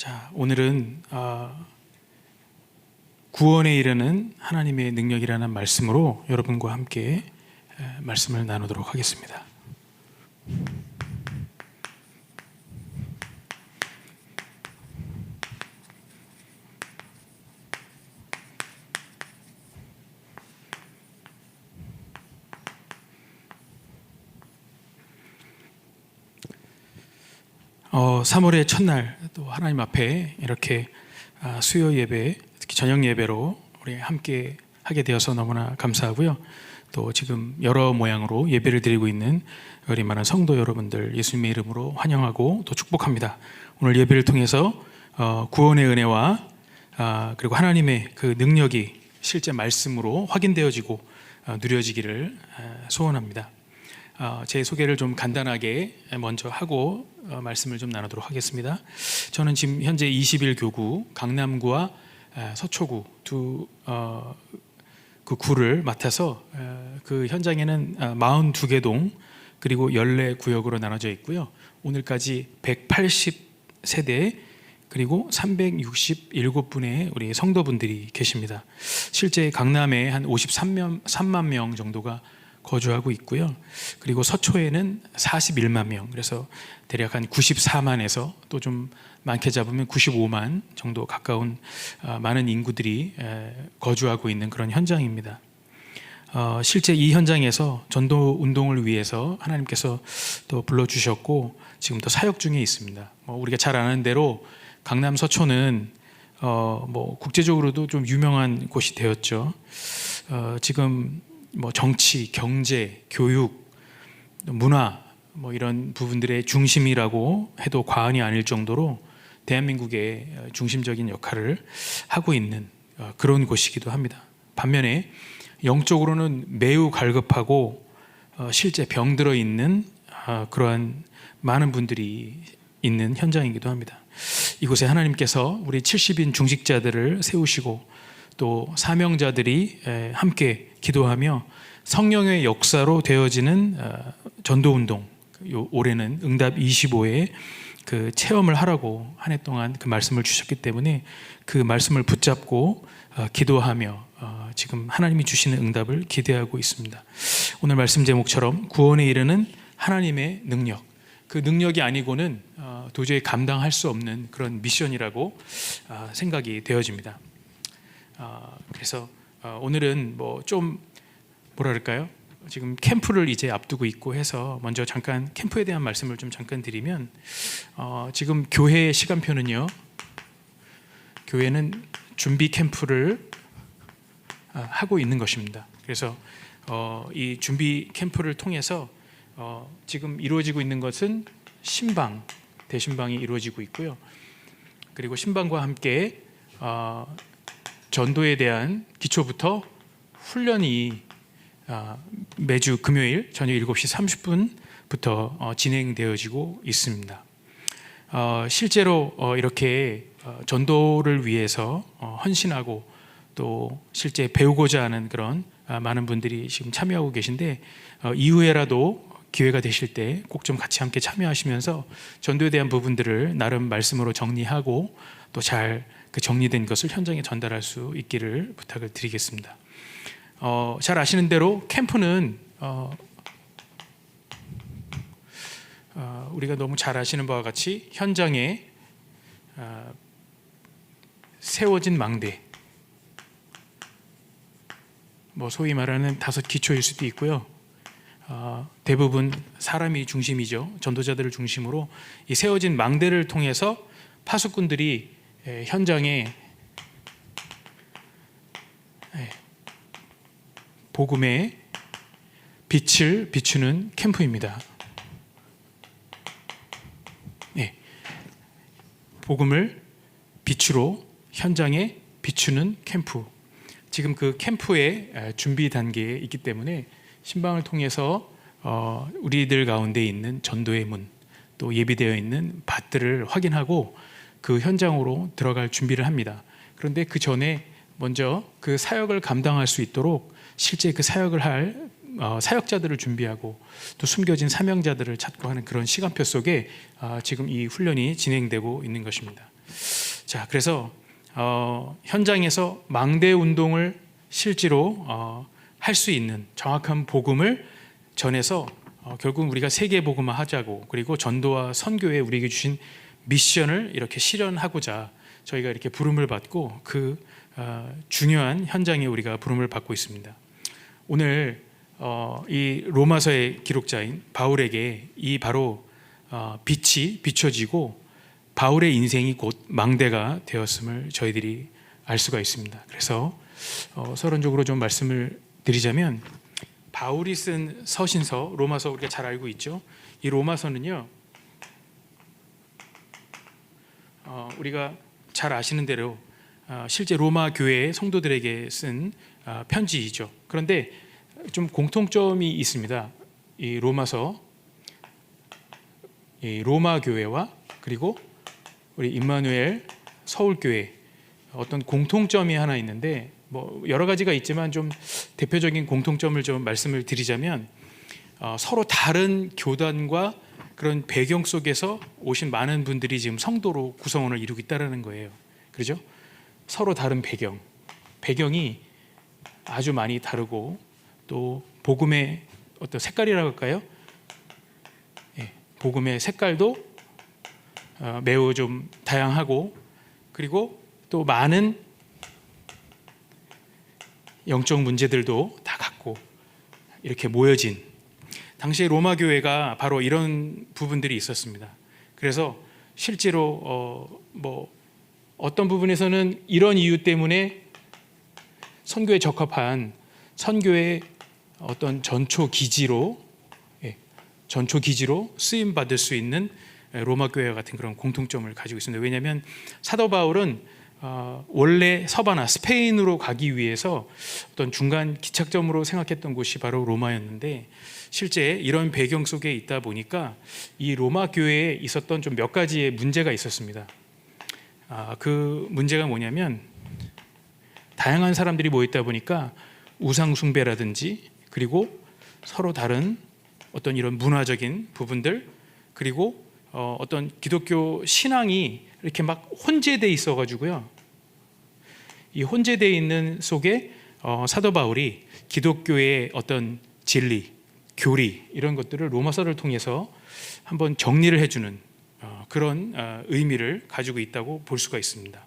자, 오늘은 구원에 이르는 하나님의 능력이라는 말씀으로 여러분과 함께 말씀을 나누도록 하겠습니다. 어, 3월의 첫날 또 하나님 앞에 이렇게 수요 예배, 특히 저녁 예배로 우리 함께 하게 되어서 너무나 감사하고요. 또 지금 여러 모양으로 예배를 드리고 있는 우리 많은 성도 여러분들 예수님의 이름으로 환영하고 또 축복합니다. 오늘 예배를 통해서 구원의 은혜와 그리고 하나님의 그 능력이 실제 말씀으로 확인되어지고 누려지기를 소원합니다. 제 소개를 좀 간단하게 먼저 하고 말씀을 좀 나누도록 하겠습니다. 저는 지금 현재 21교구 강남구와 서초구 두 그 구를 맡아서 그 현장에는 42개 동 그리고 14구역으로 나눠져 있고요. 오늘까지 180세대 그리고 367분의 우리 성도분들이 계십니다. 실제 강남에 한 53만 명 정도가 거주하고 있고요. 그리고 서초에는 41만 명, 그래서 대략 한 94만에서 또 좀 많게 잡으면 95만 정도 가까운 많은 인구들이 거주하고 있는 그런 현장입니다. 실제 이 현장에서 전도 운동을 위해서 하나님께서 또 불러주셨고 지금 또 사역 중에 있습니다. 우리가 잘 아는 대로 강남 서초는 국제적으로도 좀 유명한 곳이 되었죠. 지금 정치, 경제, 교육, 문화 이런 부분들의 중심이라고 해도 과언이 아닐 정도로 대한민국의 중심적인 역할을 하고 있는 그런 곳이기도 합니다. 반면에 영적으로는 매우 갈급하고 실제 병들어 있는 그러한 많은 분들이 있는 현장이기도 합니다. 이곳에 하나님께서 우리 70인 중직자들을 세우시고 또 사명자들이 함께 기도하며 성령의 역사로 되어지는 전도운동, 올해는 응답 25의 그 체험을 하라고 한 해 동안 그 말씀을 주셨기 때문에 그 말씀을 붙잡고 기도하며 지금 하나님이 주시는 응답을 기대하고 있습니다. 오늘 말씀 제목처럼 구원에 이르는 하나님의 능력, 그 능력이 아니고는 도저히 감당할 수 없는 그런 미션이라고 생각이 되어집니다. 그래서 오늘은 좀 뭐랄까요? 지금 캠프를 이제 앞두고 있고 해서 먼저 잠깐 캠프에 대한 말씀을 좀 잠깐 드리면 지금 교회의 시간표는요. 교회는 준비 캠프를 하고 있는 것입니다. 그래서 이 준비 캠프를 통해서 지금 이루어지고 있는 것은 신방, 대신방이 이루어지고 있고요. 그리고 신방과 함께 전도에 대한 기초부터 훈련이 매주 금요일 저녁 7시 30분부터 진행되어지고 있습니다. 실제로 이렇게 전도를 위해서 헌신하고 또 실제 배우고자 하는 그런 많은 분들이 지금 참여하고 계신데 이후에라도 기회가 되실 때 꼭 좀 같이 함께 참여하시면서 전도에 대한 부분들을 나름 말씀으로 정리하고 또 잘 그 정리된 것을 현장에 전달할 수 있기를 부탁을 드리겠습니다. 잘 아시는 대로 캠프는 우리가 너무 잘 아시는 바와 같이 현장에 세워진 망대, 소위 말하는 5기초일 수도 있고요. 대부분 사람이 중심이죠. 전도자들을 중심으로 이 세워진 망대를 통해서 파수꾼들이 현장에 복음의 빛을 비추는 캠프입니다. 복음을 빛으로 현장에 비추는 캠프. 지금 그 캠프의 준비 단계에 있기 때문에 신방을 통해서 우리들 가운데 있는 전도의 문, 또 예비되어 있는 밭들을 확인하고 그 현장으로 들어갈 준비를 합니다. 그런데 그 전에 먼저 그 사역을 감당할 수 있도록 실제 그 사역을 할 사역자들을 준비하고 또 숨겨진 사명자들을 찾고 하는 그런 시간표 속에 지금 이 훈련이 진행되고 있는 것입니다. 자, 그래서 현장에서 망대 운동을 실제로 할 수 있는 정확한 복음을 전해서 결국 우리가 세계 복음화 하자고, 그리고 전도와 선교에 우리에게 주신 미션을 이렇게 실현하고자 저희가 이렇게 부름을 받고 그 중요한 현장에 우리가 부름을 받고 있습니다. 오늘 이 로마서의 기록자인 바울에게 이 바로 빛이 비춰지고 바울의 인생이 곧 망대가 되었음을 저희들이 알 수가 있습니다. 그래서 서론적으로 좀 말씀을 드리자면, 바울이 쓴 서신서 로마서 우리가 잘 알고 있죠. 이 로마서는요, 우리가 잘 아시는 대로 실제 로마 교회의 성도들에게 쓴 편지이죠. 그런데 좀 공통점이 있습니다. 이 로마서, 이 로마 교회와 그리고 우리 임마누엘 서울교회 어떤 공통점이 하나 있는데, 뭐 여러 가지가 있지만 좀 대표적인 공통점을 좀 말씀을 드리자면, 서로 다른 교단과 그런 배경 속에서 오신 많은 분들이 지금 성도로 구성원을 이루고 있다는 거예요. 그렇죠? 서로 다른 배경이 아주 많이 다르고, 또 복음의 어떤 색깔이라고 할까요? 예, 복음의 색깔도 매우 좀 다양하고, 그리고 또 많은 영적 문제들도 다 갖고 이렇게 모여진, 당시에 로마 교회가 바로 이런 부분들이 있었습니다. 그래서 실제로 어떤 부분에서는 이런 이유 때문에 선교에 적합한 선교의 어떤 전초 기지로 쓰임 받을 수 있는 로마 교회와 같은 그런 공통점을 가지고 있습니다. 왜냐하면 사도 바울은 원래 서바나 스페인으로 가기 위해서 어떤 중간 기착점으로 생각했던 곳이 바로 로마였는데, 실제 이런 배경 속에 있다 보니까 이 로마 교회에 있었던 좀 몇 가지의 문제가 있었습니다. 그 문제가 뭐냐면, 다양한 사람들이 모였다 보니까 우상 숭배라든지, 그리고 서로 다른 어떤 이런 문화적인 부분들, 그리고 어떤 기독교 신앙이 이렇게 막 혼재되어 있어가지고요, 이 혼재되어 있는 속에 사도 바울이 기독교의 어떤 진리, 교리 이런 것들을 로마서를 통해서 한번 정리를 해주는 그런 의미를 가지고 있다고 볼 수가 있습니다.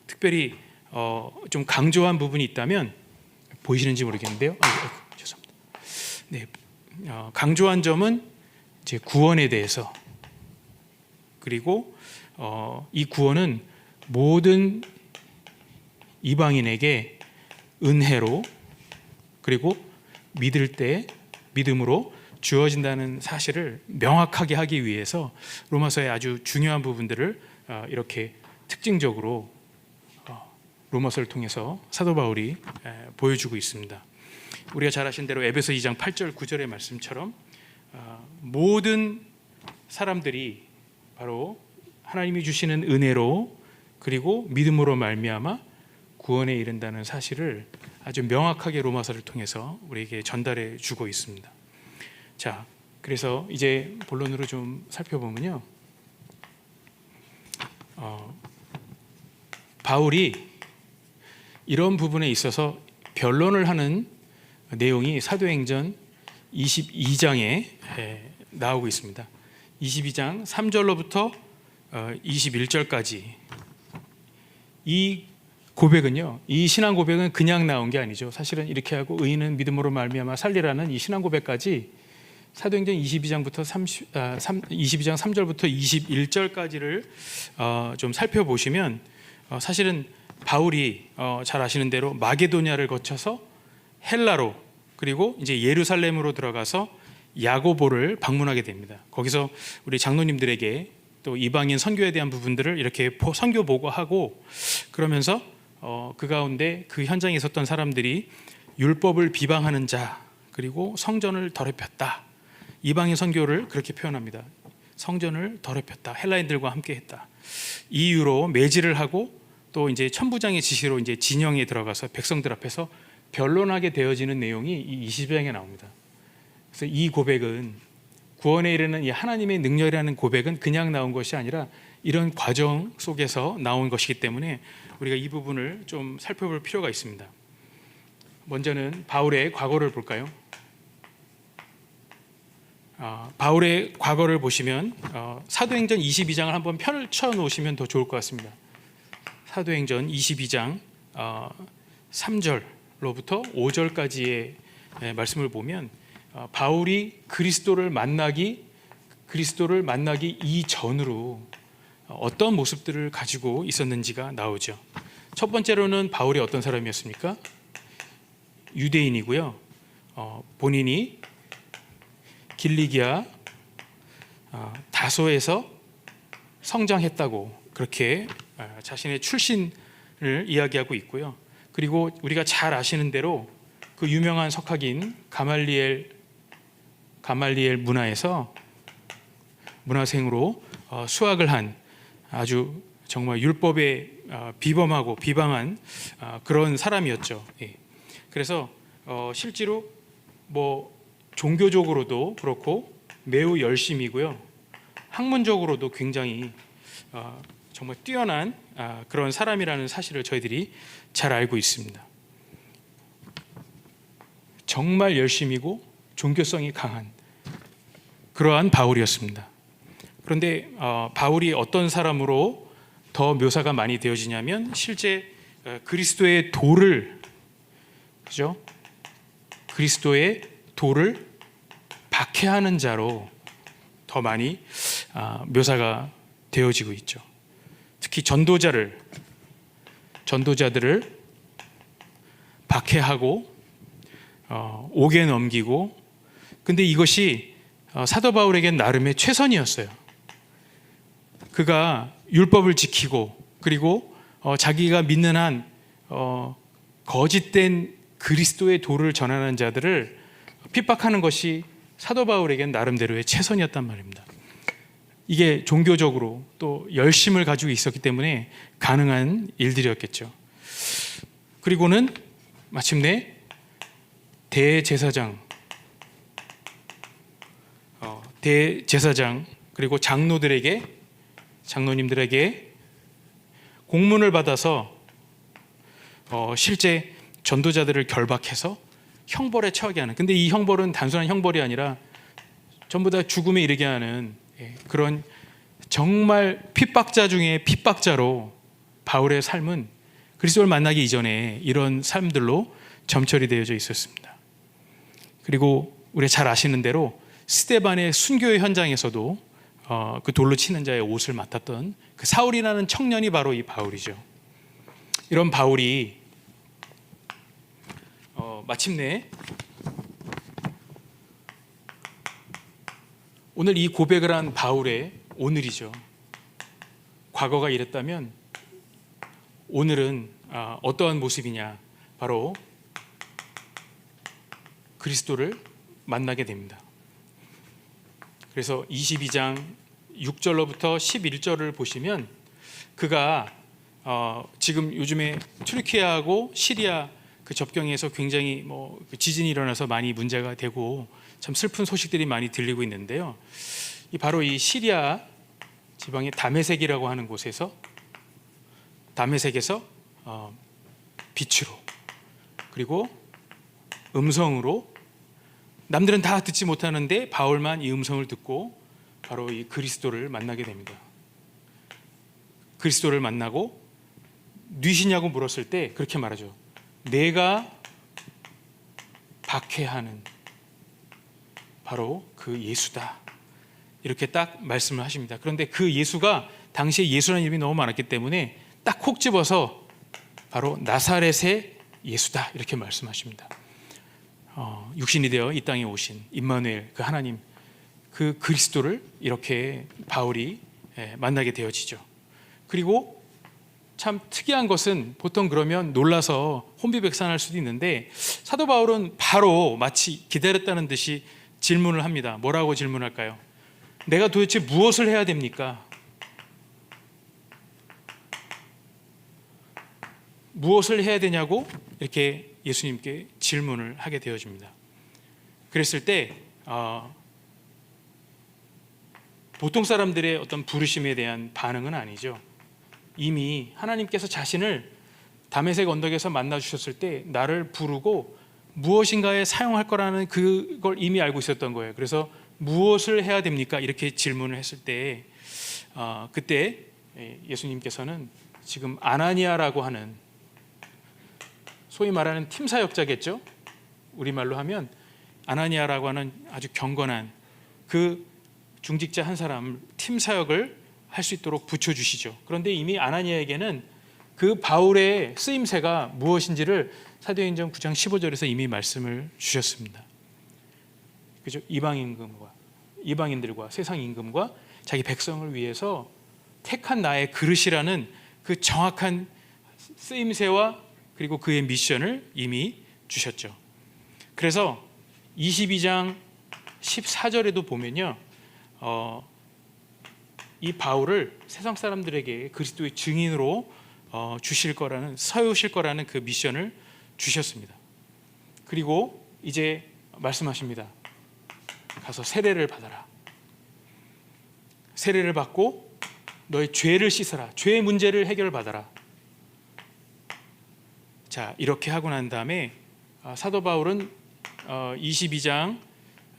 특별히 좀 강조한 부분이 있다면, 보이시는지 모르겠는데요. 죄송합니다. 네, 강조한 점은 이제 구원에 대해서, 그리고 이 구원은 모든 이방인에게 은혜로, 그리고 믿을 때 믿음으로 주어진다는 사실을 명확하게 하기 위해서 로마서의 아주 중요한 부분들을 이렇게 특징적으로 로마서를 통해서 사도 바울이 보여주고 있습니다. 우리가 잘 아신 대로 에베소 2장 8절 9절의 말씀처럼 모든 사람들이 바로 하나님이 주시는 은혜로, 그리고 믿음으로 말미암아 구원에 이른다는 사실을 아주 명확하게 로마서를 통해서 우리에게 전달해 주고 있습니다. 자, 그래서 이제 본론으로 좀 살펴보면요, 바울이 이런 부분에 있어서 변론을 하는 내용이 사도행전 22장에 나오고 있습니다. 22장 3절로부터 21절까지 이 고백은요, 이 신앙 고백은 그냥 나온 게 아니죠. 사실은 이렇게 하고 의인은 믿음으로 말미암아 살리라는 이 신앙 고백까지 사도행전 22장 3절부터 21절까지를 좀 살펴보시면 사실은 바울이 잘 아시는 대로 마게도냐를 거쳐서 헬라로, 그리고 이제 예루살렘으로 들어가서 야고보를 방문하게 됩니다. 거기서 우리 장로님들에게 또 이방인 선교에 대한 부분들을 이렇게 선교 보고하고, 그러면서 그 가운데 그 현장에 있었던 사람들이 율법을 비방하는 자, 그리고 성전을 더럽혔다, 이방인 선교를 그렇게 표현합니다. 성전을 더럽혔다, 헬라인들과 함께했다, 이유로 매질을 하고, 또 이제 천부장의 지시로 이제 진영에 들어가서 백성들 앞에서 변론하게 되어지는 내용이 이 20장에 나옵니다. 그래서 이 고백은, 구원에 이르는 이 하나님의 능력이라는 고백은 그냥 나온 것이 아니라 이런 과정 속에서 나온 것이기 때문에 우리가 이 부분을 좀 살펴볼 필요가 있습니다. 먼저는 바울의 과거를 볼까요? 바울의 과거를 보시면 사도행전 22장을 한번 펼쳐 놓으시면 더 좋을 것 같습니다. 사도행전 22장 3절로부터 5절까지의 말씀을 보면 바울이 그리스도를 만나기 이전으로 어떤 모습들을 가지고 있었는지가 나오죠. 첫 번째로는 바울이 어떤 사람이었습니까? 유대인이고요. 본인이 길리기아 다소에서 성장했다고 그렇게 자신의 출신을 이야기하고 있고요. 그리고 우리가 잘 아시는 대로 그 유명한 석학인 가말리엘 문화에서 문화생으로 수학을 한 아주 정말 율법에 비범하고 비방한 그런 사람이었죠. 그래서 실제로 종교적으로도 그렇고 매우 열심이고요. 학문적으로도 굉장히 정말 뛰어난 그런 사람이라는 사실을 저희들이 잘 알고 있습니다. 정말 열심이고 종교성이 강한 그러한 바울이었습니다. 그런데 바울이 어떤 사람으로 더 묘사가 많이 되어지냐면 실제 그리스도의 도를, 그죠? 그리스도의 도를 박해하는 자로 더 많이 묘사가 되어지고 있죠. 특히 전도자들을 박해하고 옥에 넘기고, 근데 이것이 사도 바울에겐 나름의 최선이었어요. 그가 율법을 지키고 그리고 자기가 믿는 한 거짓된 그리스도의 도를 전하는 자들을 핍박하는 것이 사도 바울에겐 나름대로의 최선이었단 말입니다. 이게 종교적으로 또 열심을 가지고 있었기 때문에 가능한 일들이었겠죠. 그리고는 마침내 대제사장 그리고 장로님들에게 공문을 받아서 실제 전도자들을 결박해서 형벌에 처하게 하는, 근데 이 형벌은 단순한 형벌이 아니라 전부 다 죽음에 이르게 하는 그런 정말 핍박자 중에 핍박자로 바울의 삶은 그리스도를 만나기 이전에 이런 삶들로 점철이 되어져 있었습니다. 그리고 우리가 잘 아시는 대로 스데반의 순교의 현장에서도 그 돌로 치는 자의 옷을 맡았던 그 사울이라는 청년이 바로 이 바울이죠. 이런 바울이 마침내 오늘 이 고백을 한 바울의 오늘이죠. 과거가 이랬다면 오늘은 어떠한 모습이냐, 바로 그리스도를 만나게 됩니다. 그래서 22장 6절로부터 11절을 보시면 그가 지금 요즘에 튀르키예하고 시리아 그 접경에서 굉장히 지진이 일어나서 많이 문제가 되고 참 슬픈 소식들이 많이 들리고 있는데요. 바로 이 시리아 지방의 다메섹이라고 하는 곳에서 다메섹에서 빛으로 그리고 음성으로, 남들은 다 듣지 못하는데 바울만 이 음성을 듣고 바로 이 그리스도를 만나게 됩니다. 그리스도를 만나고 누구시냐고 물었을 때 그렇게 말하죠. 내가 박해하는 바로 그 예수다, 이렇게 딱 말씀을 하십니다. 그런데 그 예수가 당시에 예수라는 이름이 너무 많았기 때문에 딱 콕 집어서 바로 나사렛의 예수다, 이렇게 말씀하십니다. 육신이 되어 이 땅에 오신 임마누엘, 그 하나님, 그 그리스도를 이렇게 바울이 만나게 되어지죠. 그리고 참 특이한 것은 보통 그러면 놀라서 혼비백산할 수도 있는데 사도 바울은 바로 마치 기다렸다는 듯이 질문을 합니다. 뭐라고 질문할까요? 내가 도대체 무엇을 해야 됩니까? 무엇을 해야 되냐고 이렇게 예수님께 질문을 하게 되어집니다. 그랬을 때 보통 사람들의 어떤 부르심에 대한 반응은 아니죠. 이미 하나님께서 자신을 다메섹 언덕에서 만나 주셨을 때 나를 부르고 무엇인가에 사용할 거라는 그걸 이미 알고 있었던 거예요. 그래서 무엇을 해야 됩니까? 이렇게 질문을 했을 때 그때 예수님께서는 지금 아나니아라고 하는 소위 말하는 팀 사역자겠죠. 우리말로 하면 아나니아라고 하는 아주 경건한 그 중직자 한 사람을 팀 사역을 할 수 있도록 붙여주시죠. 그런데 이미 아나니아에게는 그 바울의 쓰임새가 무엇인지를 사도행전 9장 15절에서 이미 말씀을 주셨습니다. 그죠? 이방인들과 세상 임금과 자기 백성을 위해서 택한 나의 그릇이라는 그 정확한 쓰임새와 그리고 그의 미션을 이미 주셨죠. 그래서 22장 14절에도 보면요, 이 바울을 세상 사람들에게 그리스도의 증인으로 세우실 거라는 그 미션을 주셨습니다. 그리고 이제 말씀하십니다. 가서 세례를 받아라. 세례를 받고 너의 죄를 씻어라. 죄의 문제를 해결받아라. 자, 이렇게 하고 난 다음에 사도 바울은 22장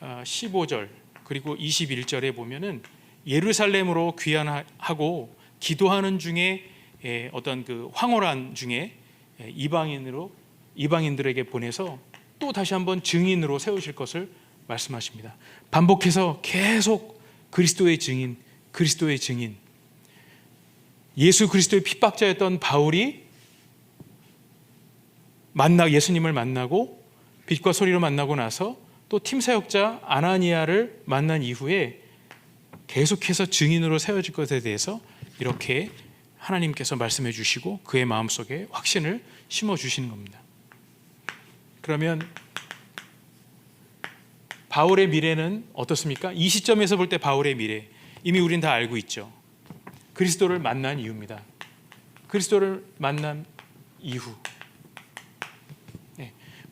15절 그리고 21절에 보면은 예루살렘으로 귀환하고 기도하는 중에 어떤 그 황홀한 중에 이방인들에게 보내서 또 다시 한번 증인으로 세우실 것을 말씀하십니다. 반복해서 계속 그리스도의 증인, 그리스도의 증인. 예수 그리스도의 핍박자였던 바울이 예수님을 만나고 빛과 소리로 만나고 나서 또 팀사역자 아나니아를 만난 이후에 계속해서 증인으로 세워질 것에 대해서 이렇게 하나님께서 말씀해 주시고 그의 마음속에 확신을 심어 주시는 겁니다. 그러면 바울의 미래는 어떻습니까? 이 시점에서 볼 때 바울의 미래, 이미 우린 다 알고 있죠. 그리스도를 만난 이유입니다. 그리스도를 만난 이후.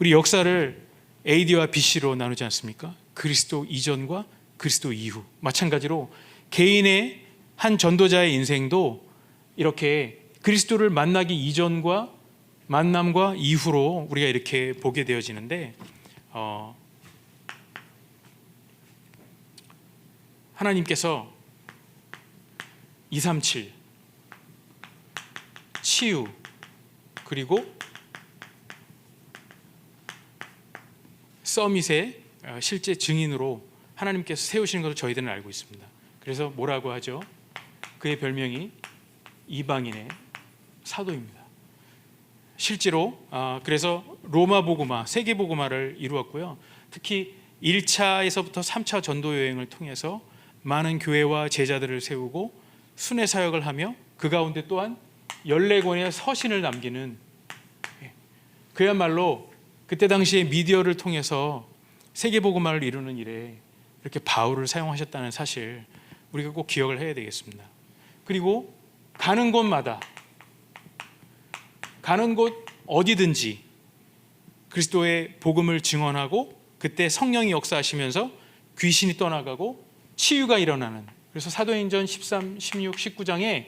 우리 역사를 AD와 BC로 나누지 않습니까? 그리스도 이전과 그리스도 이후. 마찬가지로 개인의 한 전도자의 인생도 이렇게 그리스도를 만나기 이전과 만남과 이후로 우리가 이렇게 보게 되어지는데, 하나님께서 237 치유 그리고 서밋의 실제 증인으로 하나님께서 세우시는 것을 저희들은 알고 있습니다. 그래서 뭐라고 하죠? 그의 별명이 이방인의 사도입니다. 실제로 그래서 로마 복음화, 세계 복음화를 이루었고요. 특히 1차에서부터 3차 전도 여행을 통해서 많은 교회와 제자들을 세우고 순회 사역을 하며 그 가운데 또한 14권의 서신을 남기는, 그야말로 그때 당시에 미디어를 통해서 세계 복음화를 이루는 일에 이렇게 바울을 사용하셨다는 사실 우리가 꼭 기억을 해야 되겠습니다. 그리고 가는 곳마다, 가는 곳 어디든지 그리스도의 복음을 증언하고 그때 성령이 역사하시면서 귀신이 떠나가고 치유가 일어나는, 그래서 사도행전 13, 16, 19장에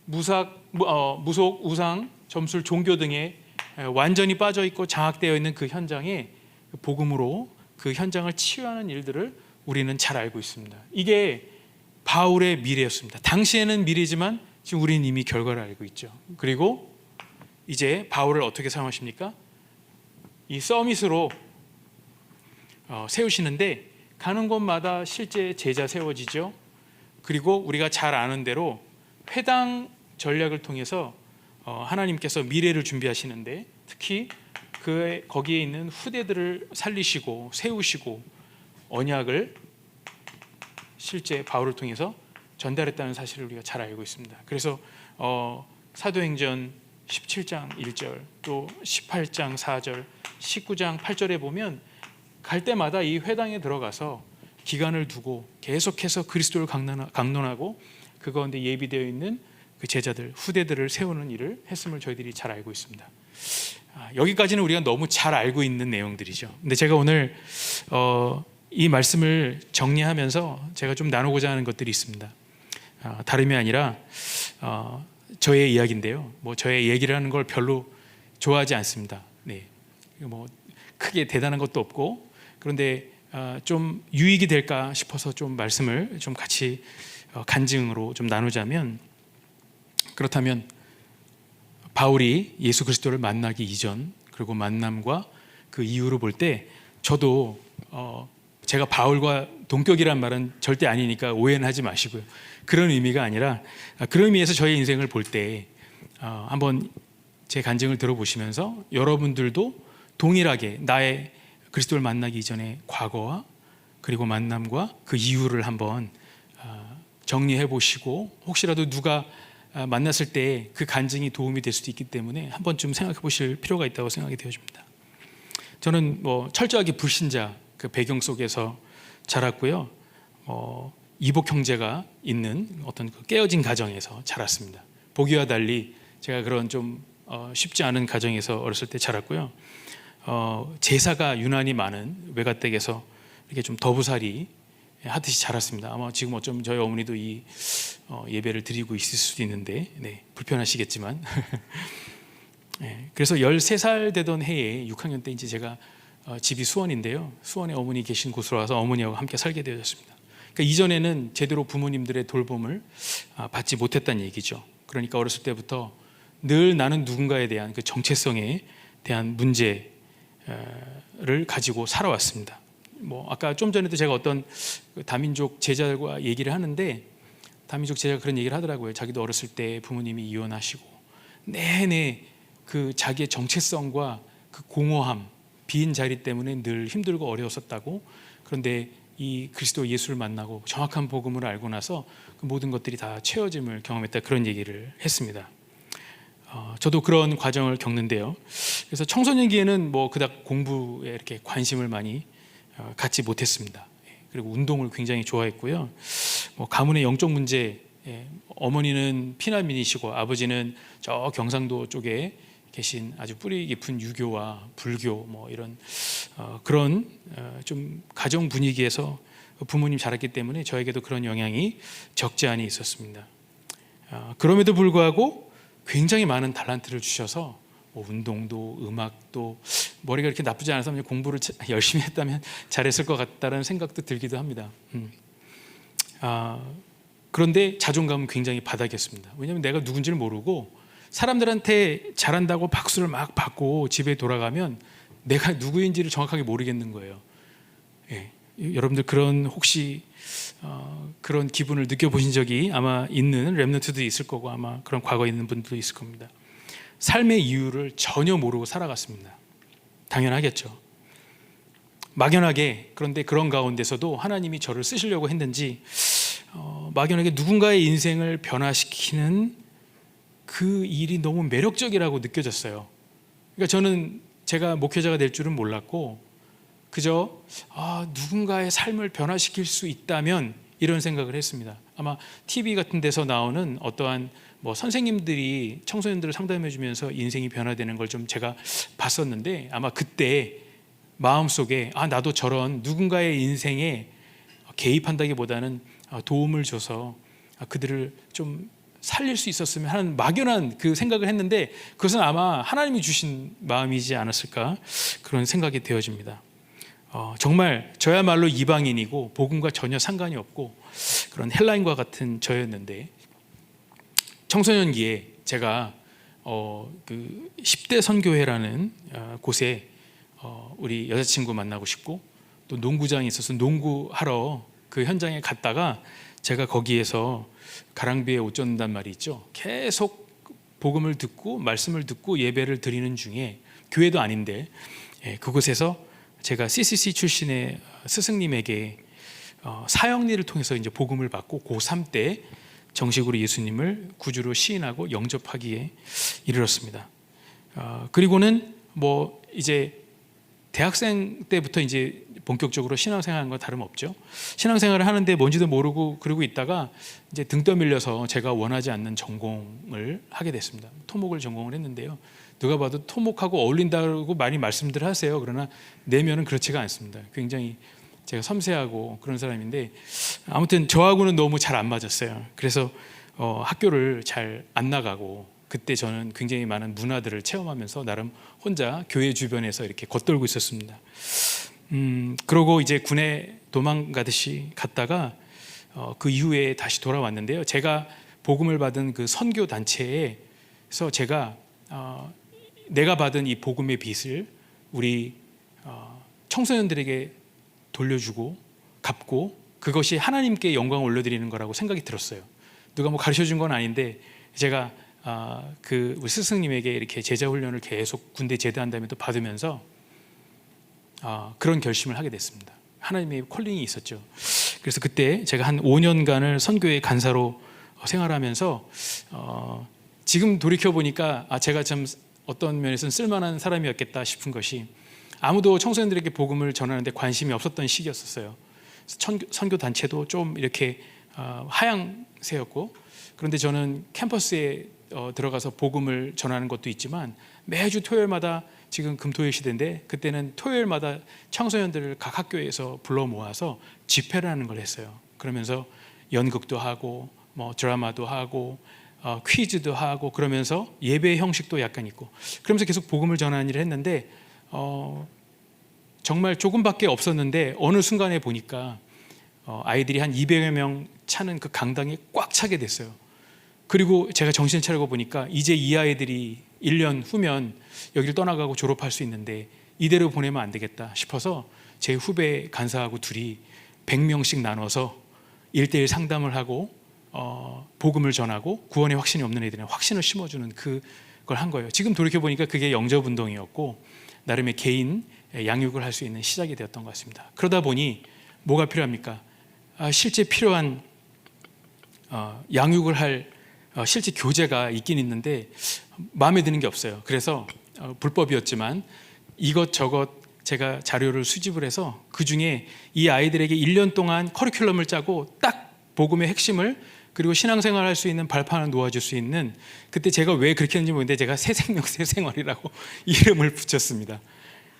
무속, 우상, 점술, 종교 등에 완전히 빠져있고 장악되어 있는 그 현장에 복음으로 그 현장을 치유하는 일들을 우리는 잘 알고 있습니다. 이게 바울의 미래였습니다. 당시에는 미래지만 지금 우리는 이미 결과를 알고 있죠. 그리고 이제 바울을 어떻게 사용하십니까? 이 서밋으로 세우시는데 가는 곳마다 실제 제자 세워지죠. 그리고 우리가 잘 아는 대로 회당 전략을 통해서 하나님께서 미래를 준비하시는데 특히 거기에 있는 후대들을 살리시고 세우시고 언약을 실제 바울을 통해서 전달했다는 사실을 우리가 잘 알고 있습니다. 그래서 사도행전 17장 1절 또 18장 4절 19장 8절에 보면 갈 때마다 이 회당에 들어가서 기간을 두고 계속해서 그리스도를 강론하고 그 가운데 예비되어 있는 그 제자들, 후대들을 세우는 일을 했음을 저희들이 잘 알고 있습니다. 여기까지는 우리가 너무 잘 알고 있는 내용들이죠. 근데 제가 오늘 이 말씀을 정리하면서 제가 좀 나누고자 하는 것들이 있습니다. 다름이 아니라 저의 이야기인데요. 뭐 저의 얘기를 하는 걸 별로 좋아하지 않습니다. 네, 뭐 크게 대단한 것도 없고, 그런데 좀 유익이 될까 싶어서 좀 말씀을 좀 같이 간증으로 좀 나누자면, 그렇다면 바울이 예수 그리스도를 만나기 이전 그리고 만남과 그 이후로 볼 때, 저도 제가 바울과 동격이란 말은 절대 아니니까 오해는 하지 마시고요. 그런 의미가 아니라 그런 의미에서 저의 인생을 볼 때 한번 제 간증을 들어보시면서 여러분들도 동일하게 나의 그리스도를 만나기 이전의 과거와 그리고 만남과 그 이유를 한번 정리해 보시고, 혹시라도 누가 만났을 때 그 간증이 도움이 될 수도 있기 때문에 한번 좀 생각해 보실 필요가 있다고 생각이 되어집니다. 저는 뭐 철저하게 불신자 그 배경 속에서 자랐고요. 이복 형제가 있는 어떤 그 깨어진 가정에서 자랐습니다. 보기와 달리 제가 그런 좀 쉽지 않은 가정에서 어렸을 때 자랐고요. 제사가 유난히 많은 외가댁에서 이렇게 좀 더부살이 하듯이 자랐습니다. 아마 지금 어쩌면 저희 어머니도 이 예배를 드리고 있을 수도 있는데, 네, 불편하시겠지만 네, 그래서 13살 되던 해에 6학년 때 이제 제가 집이 수원인데요. 수원에 어머니 계신 곳으로 와서 어머니하고 함께 살게 되었습니다. 그러니까 이전에는 제대로 부모님들의 돌봄을 받지 못했다는 얘기죠. 그러니까 어렸을 때부터 늘 나는 누군가에 대한 그 정체성에 대한 문제를 가지고 살아왔습니다. 뭐 아까 좀 전에도 제가 어떤 다민족 제자들과 얘기를 하는데, 다민족 제자가 그런 얘기를 하더라고요. 자기도 어렸을 때 부모님이 이혼하시고 내내 그 자기의 정체성과 그 공허함, 빈 자리 때문에 늘 힘들고 어려웠었다고. 그런데 이 그리스도 예수를 만나고 정확한 복음을 알고 나서 그 모든 것들이 다 채워짐을 경험했다, 그런 얘기를 했습니다. 저도 그런 과정을 겪는데요. 그래서 청소년기에는 뭐 그닥 공부에 이렇게 관심을 많이 갖지 못했습니다. 그리고 운동을 굉장히 좋아했고요. 뭐 가문의 영적 문제, 어머니는 피난민이시고 아버지는 저 경상도 쪽에 계신 아주 뿌리 깊은 유교와 불교 뭐 이런 그런 좀 가정 분위기에서 부모님 자랐기 때문에 저에게도 그런 영향이 적지 않이 있었습니다. 그럼에도 불구하고 굉장히 많은 달란트를 주셔서 뭐 운동도 음악도, 머리가 이렇게 나쁘지 않아서 공부를 열심히 했다면 잘했을 것 같다는 생각도 들기도 합니다. 그런데 자존감은 굉장히 바닥이었습니다. 왜냐하면 내가 누군지를 모르고 사람들한테 잘한다고 박수를 막 받고 집에 돌아가면 내가 누구인지를 정확하게 모르겠는 거예요. 예. 여러분들 그런 혹시 그런 기분을 느껴보신 적이 아마 있는 렘넌트도 있을 거고, 아마 그런 과거에 있는 분들도 있을 겁니다. 삶의 이유를 전혀 모르고 살아갔습니다. 당연하겠죠. 막연하게, 그런데 그런 가운데서도 하나님이 저를 쓰시려고 했는지 막연하게 누군가의 인생을 변화시키는 그 일이 너무 매력적이라고 느껴졌어요. 그러니까 저는 제가 목회자가 될 줄은 몰랐고 그저 누군가의 삶을 변화시킬 수 있다면 이런 생각을 했습니다. 아마 TV 같은 데서 나오는 어떠한 뭐 선생님들이 청소년들을 상담해 주면서 인생이 변화되는 걸 좀 제가 봤었는데, 아마 그때 마음속에 나도 저런 누군가의 인생에 개입한다기보다는 도움을 줘서 그들을 좀 살릴 수 있었으면 하는 막연한 그 생각을 했는데, 그것은 아마 하나님이 주신 마음이지 않았을까, 그런 생각이 되어집니다. 정말 저야말로 이방인이고 복음과 전혀 상관이 없고 그런 헬라인과 같은 저였는데, 청소년기에 제가 그 10대 선교회라는 곳에 우리 여자친구 만나고 싶고 또 농구장에 있어서 농구하러 그 현장에 갔다가 제가 거기에서 가랑비에 옷 젖는단 말이 있죠. 계속 복음을 듣고 말씀을 듣고 예배를 드리는 중에, 교회도 아닌데 그곳에서 제가 CCC 출신의 스승님에게 사형리를 통해서 이제 복음을 받고 고3 때 정식으로 예수님을 구주로 시인하고 영접하기에 이르렀습니다. 그리고는 뭐 이제 대학생 때부터 이제 본격적으로 신앙생활한 건 다름없죠. 신앙생활을 하는데 뭔지도 모르고 그러고 있다가 이제 등 떠밀려서 제가 원하지 않는 전공을 하게 됐습니다. 토목을 전공을 했는데요. 누가 봐도 토목하고 어울린다고 많이 말씀들 하세요. 그러나 내면은 그렇지가 않습니다. 굉장히 제가 섬세하고 그런 사람인데 아무튼 저하고는 너무 잘 안 맞았어요. 그래서 학교를 잘 안 나가고 그때 저는 굉장히 많은 문화들을 체험하면서 나름 혼자 교회 주변에서 이렇게 겉돌고 있었습니다. 그러고 이제 군에 도망가듯이 갔다가 그 이후에 다시 돌아왔는데요. 제가 복음을 받은 그 선교 단체에서 제가 내가 받은 이 복음의 빚을 우리 청소년들에게 돌려주고 갚고 그것이 하나님께 영광을 올려드리는 거라고 생각이 들었어요. 누가 뭐 가르쳐 준 건 아닌데 제가 그 우리 스승님에게 이렇게 제자 훈련을 계속 군대 제대한 다음에 또 받으면서 그런 결심을 하게 됐습니다. 하나님의 콜링이 있었죠. 그래서 그때 제가 한 5년간을 선교의 간사로 생활하면서 지금 돌이켜 보니까 제가 참 어떤 면에서는 쓸만한 사람이었겠다 싶은 것이 아무도 청소년들에게 복음을 전하는데 관심이 없었던 시기였었어요. 선교 단체도 좀 이렇게 하향세였고, 그런데 저는 캠퍼스에 들어가서 복음을 전하는 것도 있지만 매주 토요일마다, 지금 금토일 시대인데 그때는 토요일마다 청소년들을 각 학교에서 불러 모아서 집회를 하는 걸 했어요. 그러면서 연극도 하고 뭐 드라마도 하고 퀴즈도 하고 그러면서 예배 형식도 약간 있고 그러면서 계속 복음을 전하는 일을 했는데 정말 조금밖에 없었는데 어느 순간에 보니까 아이들이 한 200여 명 차는 그 강당에 꽉 차게 됐어요. 그리고 제가 정신 차리고 보니까 이제 이 아이들이 1년 후면 여기를 떠나가고 졸업할 수 있는데 이대로 보내면 안 되겠다 싶어서 제 후배 간사하고 둘이 100명씩 나눠서 1:1 상담을 하고 복음을 전하고 구원의 확신이 없는 애들은 확신을 심어주는 그걸 한 거예요. 지금 돌이켜보니까 그게 영접운동이었고 나름의 개인 양육을 할 수 있는 시작이 되었던 것 같습니다. 그러다 보니 뭐가 필요합니까? 실제 필요한 양육을 할 실제 교재가 있긴 있는데 마음에 드는 게 없어요. 그래서 불법이었지만 이것저것 제가 자료를 수집을 해서 그중에 이 아이들에게 1년 동안 커리큘럼을 짜고 딱 복음의 핵심을 그리고 신앙생활 할 수 있는 발판을 놓아줄 수 있는, 그때 제가 왜 그렇게 했는지 모르겠는데 제가 새생명 새생활이라고 이름을 붙였습니다.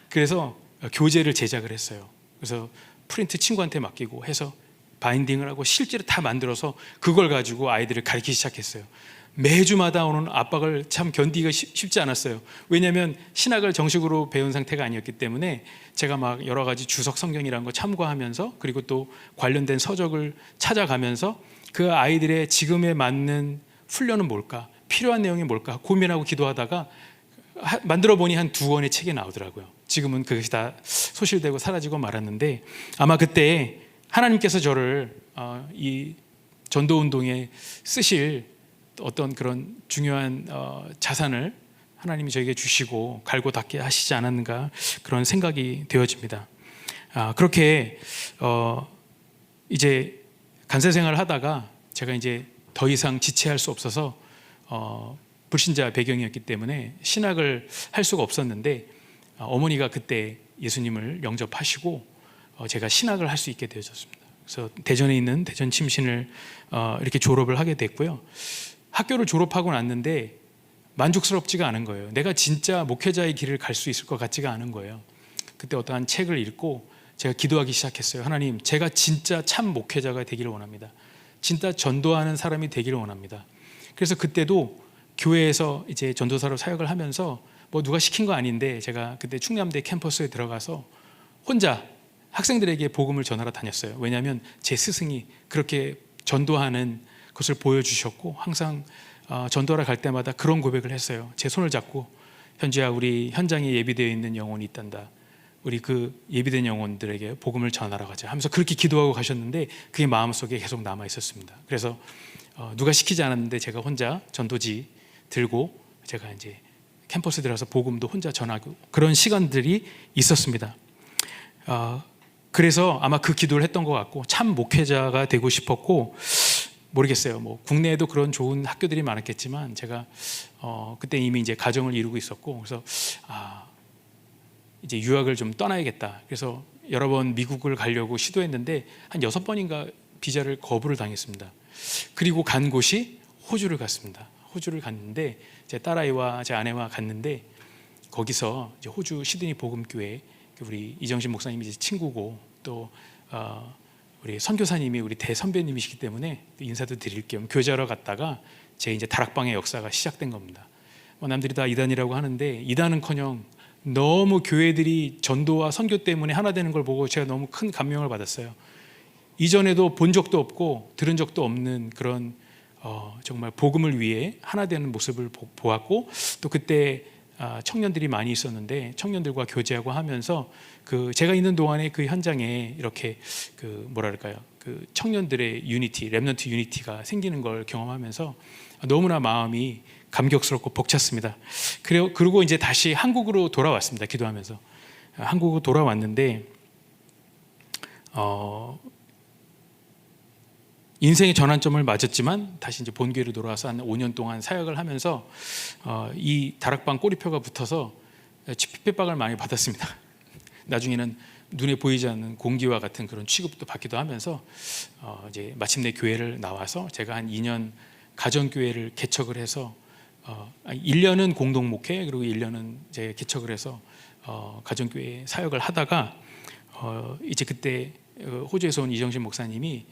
그래서 교재를 제작을 했어요. 그래서 프린트 친구한테 맡기고 해서 바인딩을 하고 실제로 다 만들어서 그걸 가지고 아이들을 가르치기 시작했어요. 매주마다 오는 압박을 참 견디기가 쉽지 않았어요. 왜냐하면 신학을 정식으로 배운 상태가 아니었기 때문에 제가 막 여러 가지 주석 성경이라는 거 참고하면서 그리고 또 관련된 서적을 찾아가면서 그 아이들의 지금에 맞는 훈련은 뭘까, 필요한 내용이 뭘까 고민하고 기도하다가 만들어 보니 한 2권의 책이 나오더라고요. 지금은 그것이 다 소실되고 사라지고 말았는데 아마 그때 하나님께서 저를 이 전도운동에 쓰실 어떤 그런 중요한 자산을 하나님이 저에게 주시고 갈고 닦게 하시지 않았는가 그런 생각이 되어집니다. 그렇게 이제 간사 생활을 하다가 제가 이제 더 이상 지체할 수 없어서 불신자 배경이었기 때문에 신학을 할 수가 없었는데 어머니가 그때 예수님을 영접하시고 제가 신학을 할 수 있게 되어졌습니다. 그래서 대전에 있는 대전 침신을 이렇게 졸업을 하게 됐고요. 학교를 졸업하고 났는데 만족스럽지가 않은 거예요. 내가 진짜 목회자의 길을 갈 수 있을 것 같지가 않은 거예요. 그때 어떠한 책을 읽고 제가 기도하기 시작했어요. 하나님, 제가 진짜 참 목회자가 되기를 원합니다. 진짜 전도하는 사람이 되기를 원합니다. 그래서 그때도 교회에서 이제 전도사로 사역을 하면서 뭐 누가 시킨 거 아닌데 제가 그때 충남대 캠퍼스에 들어가서 혼자 학생들에게 복음을 전하러 다녔어요. 왜냐하면 제 스승이 그렇게 전도하는 것을 보여주셨고 항상 전도하러 갈 때마다 그런 고백을 했어요. 제 손을 잡고 현지야, 우리 현장에 예비되어 있는 영혼이 있단다. 우리 그 예비된 영혼들에게 복음을 전하러 가자 하면서 그렇게 기도하고 가셨는데 그게 마음속에 계속 남아 있었습니다. 그래서 누가 시키지 않았는데 제가 혼자 전도지 들고 제가 이제 캠퍼스 들어가서 복음도 혼자 전하고 그런 시간들이 있었습니다. 그래서 아마 그 기도를 했던 것 같고 참 목회자가 되고 싶었고, 모르겠어요. 뭐 국내에도 그런 좋은 학교들이 많았겠지만 제가 그때 이미 이제 가정을 이루고 있었고 그래서 이제 유학을 좀 떠나야겠다. 그래서 여러 번 미국을 가려고 시도했는데 한 6번인가 비자를 거부를 당했습니다. 그리고 간 곳이 호주를 갔습니다. 호주를 갔는데 제 딸아이와 제 아내와 갔는데 거기서 이제 호주 시드니 복음교회 우리 이정신 목사님이 이제 친구고 또 우리 선교사님이 우리 대선배님이시기 때문에 인사도 드릴 겸 교제하러 갔다가 제 이제 다락방의 역사가 시작된 겁니다. 남들이 다 이단이라고 하는데 이단은커녕 너무 교회들이 전도와 선교 때문에 하나 되는 걸 보고 제가 너무 큰 감명을 받았어요. 이전에도 본 적도 없고 들은 적도 없는 그런 정말 복음을 위해 하나 되는 모습을 보았고, 또 그때 청년들이 많이 있었는데 청년들과 교제하고 하면서 그 제가 있는 동안에 그 현장에 이렇게 그 뭐랄까요, 그 청년들의 유니티, 렘넌트 유니티가 생기는 걸 경험하면서 너무나 마음이 감격스럽고 벅찼습니다. 그리고 이제 다시 한국으로 돌아왔습니다. 기도하면서 한국으로 돌아왔는데 인생의 전환점을 맞았지만 다시 이제 본교회로 돌아와서 한 5년 동안 사역을 하면서 이 다락방 꼬리표가 붙어서 핍박을 많이 받았습니다. 나중에는 눈에 보이지 않는 공기와 같은 그런 취급도 받기도 하면서 이제 마침내 교회를 나와서 제가 한 2년 가정교회를 개척을 해서 1년은 공동 목회, 그리고 1년은 이제 개척을 해서 가정교회 사역을 하다가 이제 그때 호주에서 온 이정신 목사님이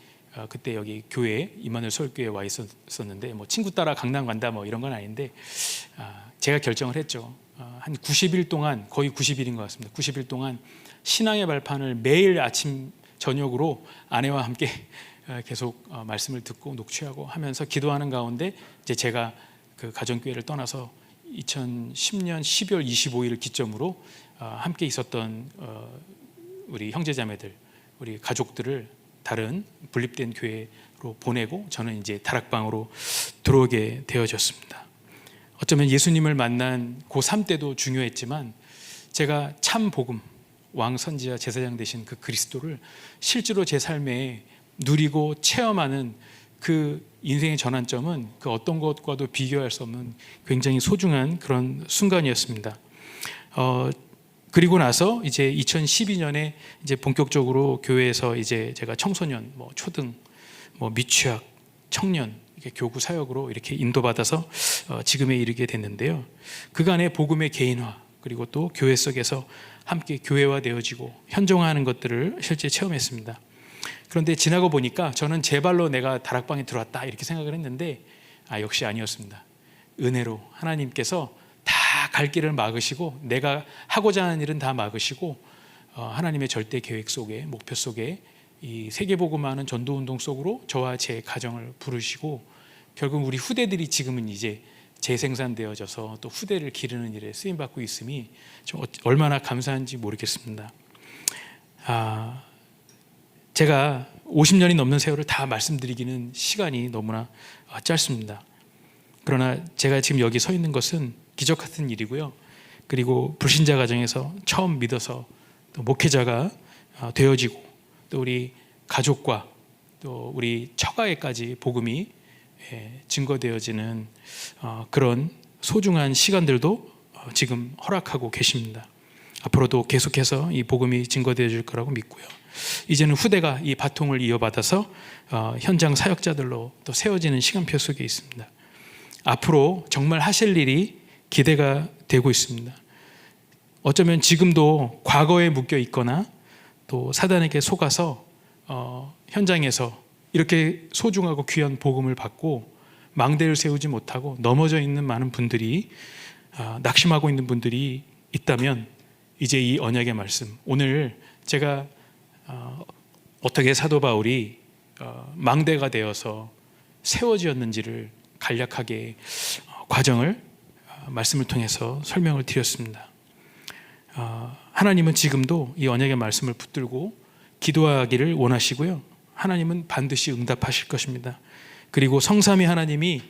그때 여기 교회 임마누엘 서울교회에 와 있었는데 뭐 친구 따라 강남 간다 뭐 이런 건 아닌데 제가 결정을 했죠. 한 90일 동안, 거의 90일인 것 같습니다. 90일 동안 신앙의 발판을 매일 아침 저녁으로 아내와 함께 계속 말씀을 듣고 녹취하고 하면서 기도하는 가운데 이제 제가 그 가정교회를 떠나서 2010년 12월 25일을 기점으로 함께 있었던 우리 형제자매들, 우리 가족들을 다른 분립된 교회로 보내고 저는 이제 다락방으로 들어오게 되어졌습니다. 어쩌면 예수님을 만난 고3 때도 중요했지만 제가 참 복음, 왕 선지자 제사장 되신 그 그리스도를 실제로 제 삶에 누리고 체험하는 그 인생의 전환점은 그 어떤 것과도 비교할 수 없는 굉장히 소중한 그런 순간이었습니다. 그리고 나서 이제 2012년에 이제 본격적으로 교회에서 이제 제가 청소년, 뭐 초등, 뭐 미취학, 청년 이렇게 교구 사역으로 이렇게 인도받아서 지금에 이르게 됐는데요. 그간의 복음의 개인화, 그리고 또 교회 속에서 함께 교회화되어지고 현종화하는 것들을 실제 체험했습니다. 그런데 지나고 보니까 저는 제 발로 내가 다락방에 들어왔다 이렇게 생각을 했는데 역시 아니었습니다. 은혜로 하나님께서 다 갈 길을 막으시고 내가 하고자 하는 일은 다 막으시고 하나님의 절대 계획 속에, 목표 속에 이 세계복음화하는 전도운동 속으로 저와 제 가정을 부르시고 결국 우리 후대들이 지금은 이제 재생산되어져서 또 후대를 기르는 일에 쓰임받고 있음이 좀 얼마나 감사한지 모르겠습니다. 제가 50년이 넘는 세월을 다 말씀드리기는 시간이 너무나 짧습니다. 그러나 제가 지금 여기 서 있는 것은 기적 같은 일이고요. 그리고 불신자 가정에서 처음 믿어서 또 목회자가 되어지고 또 우리 가족과 또 우리 처가에까지 복음이 증거되어지는 그런 소중한 시간들도 지금 허락하고 계십니다. 앞으로도 계속해서 이 복음이 증거되어질 거라고 믿고요. 이제는 후대가 이 바통을 이어받아서 현장 사역자들로 또 세워지는 시간표 속에 있습니다. 앞으로 정말 하실 일이 기대가 되고 있습니다. 어쩌면 지금도 과거에 묶여 있거나 또 사단에게 속아서 현장에서 이렇게 소중하고 귀한 복음을 받고 망대를 세우지 못하고 넘어져 있는 많은 분들이 낙심하고 있는 분들이 있다면 이제 이 언약의 말씀, 오늘 제가 어떻게 사도 바울이 망대가 되어서 세워지었는지를 간략하게 과정을 말씀을 통해서 설명을 드렸습니다. 하나님은 지금도 이 언약의 말씀을 붙들고 기도하기를 원하시고요. 하나님은 반드시 응답하실 것입니다. 그리고 성삼위 하나님이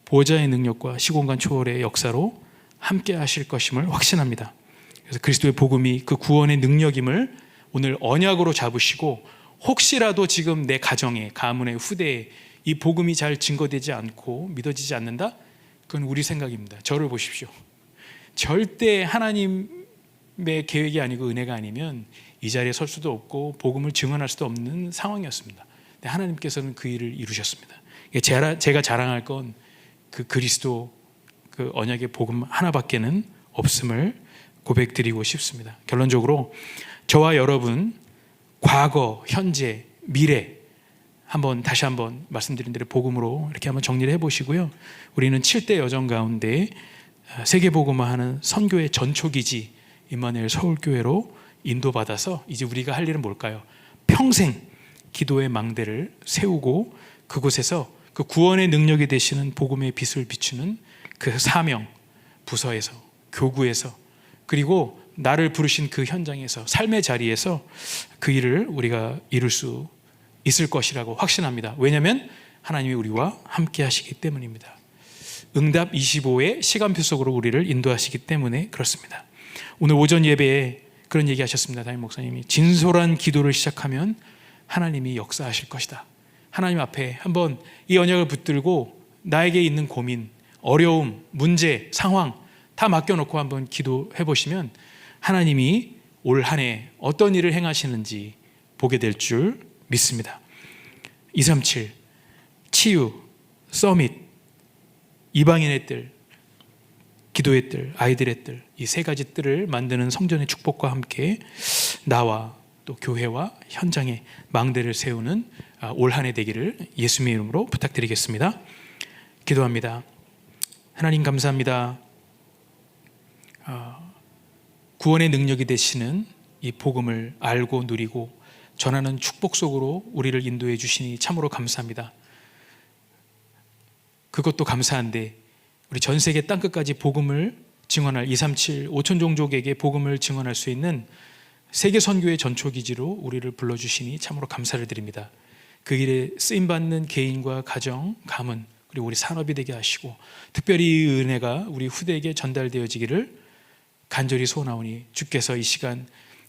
보좌의 능력과 시공간 초월의 역사로 함께 하실 것임을 확신합니다. 그래서 그리스도의 복음이 그 구원의 능력임을 오늘 언약으로 잡으시고, 혹시라도 지금 내 가정에, 가문에, 후대에 이 복음이 잘 증거되지 않고 믿어지지 않는다? 그건 우리 생각입니다. 저를 보십시오. 절대 하나님의 계획이 아니고 은혜가 아니면 이 자리에 설 수도 없고 복음을 증언할 수도 없는 상황이었습니다. 근데 하나님께서는 그 일을 이루셨습니다. 제가 자랑할 건 그 그리스도 그 언약의 복음 하나밖에는 없음을 고백드리고 싶습니다. 결론적으로 저와 여러분 과거, 현재, 미래 다시 한번 말씀드린 대로 복음으로 이렇게 한번 정리를 해보시고요. 우리는 7대 여정 가운데 세계복음화하는 선교의 전초기지 임마누엘 서울교회로 인도받아서 이제 우리가 할 일은 뭘까요? 평생 기도의 망대를 세우고 그곳에서 그 구원의 능력이 되시는 복음의 빛을 비추는 그 사명, 부서에서, 교구에서, 그리고 나를 부르신 그 현장에서, 삶의 자리에서 그 일을 우리가 이룰 수 있을 것이라고 확신합니다. 왜냐하면 하나님이 우리와 함께 하시기 때문입니다. 응답 25의 시간표 속으로 우리를 인도하시기 때문에 그렇습니다. 오늘 오전 예배에 그런 얘기 하셨습니다. 담임 목사님이 진솔한 기도를 시작하면 하나님이 역사하실 것이다. 하나님 앞에 한번 이 언약을 붙들고 나에게 있는 고민, 어려움, 문제, 상황 다 맡겨놓고 한번 기도해 보시면 하나님이 올 한 해 어떤 일을 행하시는지 보게 될 줄 믿습니다. 237 치유, 서밋, 이방인의 뜰, 기도의 뜰, 아이들의 뜰, 이 세 가지 뜰을 만드는 성전의 축복과 함께 나와 또 교회와 현장에 망대를 세우는 올 한 해 되기를 예수님의 이름으로 부탁드리겠습니다. 기도합니다. 하나님 감사합니다. 구원의 능력이 되시는 이 복음을 알고 누리고 전하는 축복 속으로 우리를 인도해 주시니 참으로 감사합니다. 그것도 감사한데 우리 전 세계 땅끝까지 복음을 증언할 237 5천 종족에게 복음을 증언할 수 있는 세계 선교의 전초기지로 우리를 불러주시니 참으로 감사를 드립니다. 그 일에 쓰임받는 개인과 가정, 가문 그리고 우리 산업이 되게 하시고 특별히 이 은혜가 우리 후대에게 전달되어지기를 간절히 소원하오니 주께서 이 시간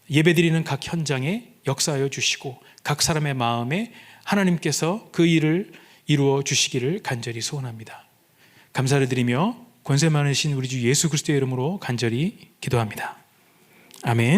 예배드리는 각 현장에 역사하여 주시고 각 사람의 마음에 하나님께서 그 일을 이루어 주시기를 간절히 소원합니다. 감사를 드리며 권세 많으신 우리 주 예수 그리스도의 이름으로 간절히 기도합니다. 아멘.